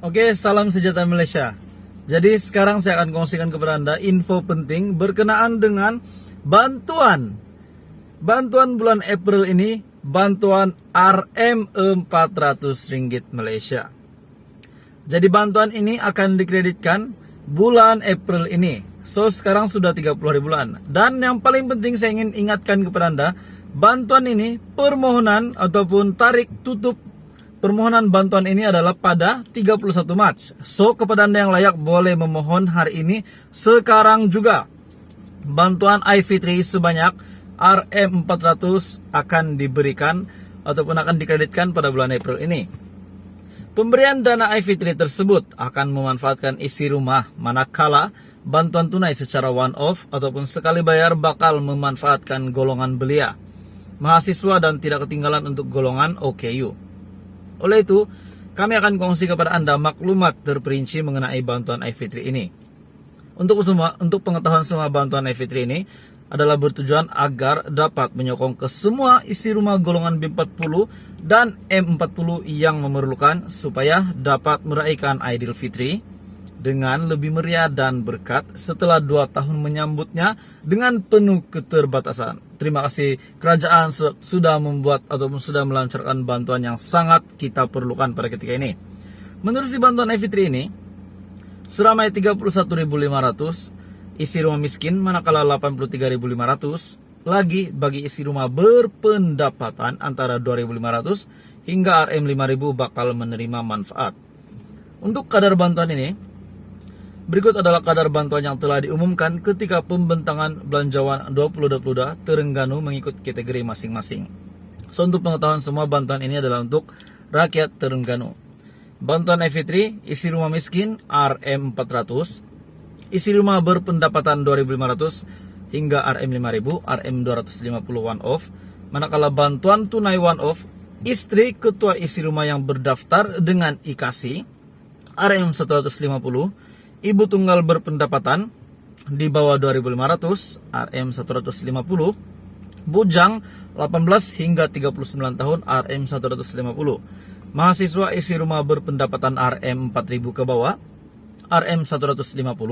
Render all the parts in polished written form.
Oke, salam sejahtera Malaysia. Jadi sekarang saya akan kongsikan kepada Anda info penting berkenaan dengan bantuan. Bantuan bulan April ini, bantuan RM400 Malaysia. Jadi bantuan ini akan dikreditkan bulan April ini. So sekarang sudah 30 hari bulan. Dan yang paling penting saya ingin ingatkan kepada Anda, bantuan ini permohonan ataupun tarik tutup permohonan bantuan ini adalah pada 31 Mac. So, kepada Anda yang layak boleh memohon hari ini sekarang juga. Bantuan iFitri sebanyak RM400 akan diberikan ataupun akan dikreditkan pada bulan April ini. Pemberian dana iFitri tersebut akan memanfaatkan isi rumah, manakala bantuan tunai secara one-off ataupun sekali bayar bakal memanfaatkan golongan belia, mahasiswa dan tidak ketinggalan untuk golongan OKU. Oleh itu, kami akan kongsi kepada Anda maklumat terperinci mengenai bantuan iFitri ini. Untuk pengetahuan semua bantuan iFitri ini adalah bertujuan agar dapat menyokong ke semua isi rumah golongan B40 dan M40 yang memerlukan supaya dapat meraihkan Aidilfitri dengan lebih meriah dan berkat setelah 2 tahun menyambutnya dengan penuh keterbatasan. Terima kasih kerajaan sudah membuat ataupun sudah melancarkan bantuan yang sangat kita perlukan pada ketika ini. Menerusi bantuan iFitri ini, seramai 31.500 isi rumah miskin, manakala 83.500 lagi bagi isi rumah berpendapatan antara 2.500 hingga RM5.000 bakal menerima manfaat. Untuk kadar bantuan ini, berikut adalah kadar bantuan yang telah diumumkan ketika pembentangan belanjawan 2022 Terengganu mengikut kategori masing-masing. So, untuk pengetahuan semua, bantuan ini adalah untuk rakyat Terengganu. Bantuan iFitri, isi rumah miskin RM400, isi rumah berpendapatan 2.500 hingga RM5.000, RM250 one-off. Manakala bantuan tunai one-off, istri ketua isi rumah yang berdaftar dengan IKASI, RM150, ibu tunggal berpendapatan di bawah 2.500, RM150, bujang 18 hingga 39 tahun, RM150, mahasiswa isi rumah berpendapatan RM4.000 ke bawah, RM150,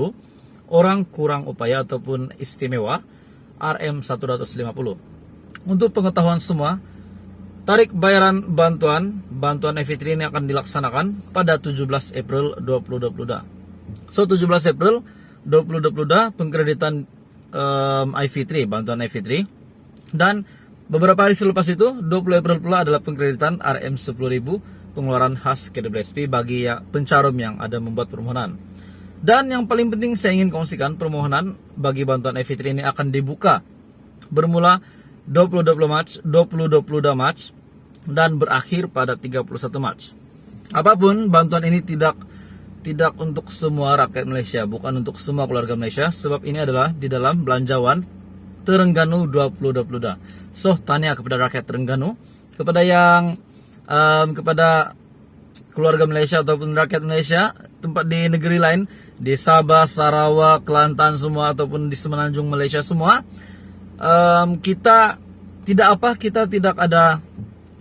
orang kurang upaya ataupun istimewa, RM150. Untuk pengetahuan semua, tarik bayaran bantuan iFitri ini akan dilaksanakan pada 17 April 2022. So, 17 April 2022 pengkreditan iFitri, bantuan iFitri. Dan beberapa hari selepas itu, 20 April pula adalah pengkreditan RM10.000 pengeluaran khas KWSP bagi pencarum yang ada membuat permohonan. Dan yang paling penting saya ingin kongsikan, permohonan bagi bantuan iFitri ini akan dibuka bermula 2022 Mac dan berakhir pada 31 Mac. Apapun, bantuan ini tidak untuk semua rakyat Malaysia, bukan untuk semua keluarga Malaysia, sebab ini adalah di dalam belanjawan Terengganu 2022. So, tanya kepada rakyat Terengganu, kepada keluarga Malaysia ataupun rakyat Malaysia tempat di negeri lain, di Sabah, Sarawak, Kelantan semua ataupun di semenanjung Malaysia semua, kita tidak ada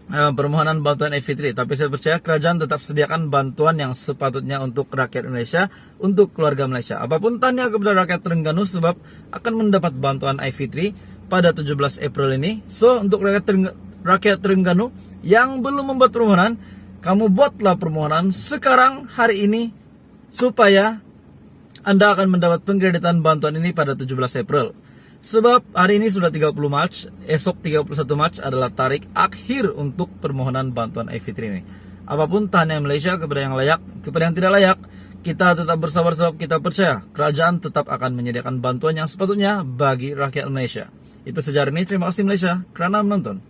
permohonan bantuan iFitri, tapi saya percaya kerajaan tetap sediakan bantuan yang sepatutnya untuk rakyat Malaysia, untuk keluarga Malaysia. Apapun, tanya kepada rakyat Terengganu sebab akan mendapat bantuan iFitri pada 17 April ini. So, untuk rakyat Terengganu yang belum membuat permohonan, kamu buatlah permohonan sekarang hari ini supaya Anda akan mendapat pengkreditan bantuan ini pada 17 April. Sebab hari ini sudah 30 Mac, esok 31 Mac adalah tarik akhir untuk permohonan bantuan iFitri ini. Apapun, tanya Malaysia kepada yang layak, kepada yang tidak layak, kita tetap bersabar sebab kita percaya kerajaan tetap akan menyediakan bantuan yang sepatutnya bagi rakyat Malaysia. Itu saja hari ini, terima kasih Malaysia kerana menonton.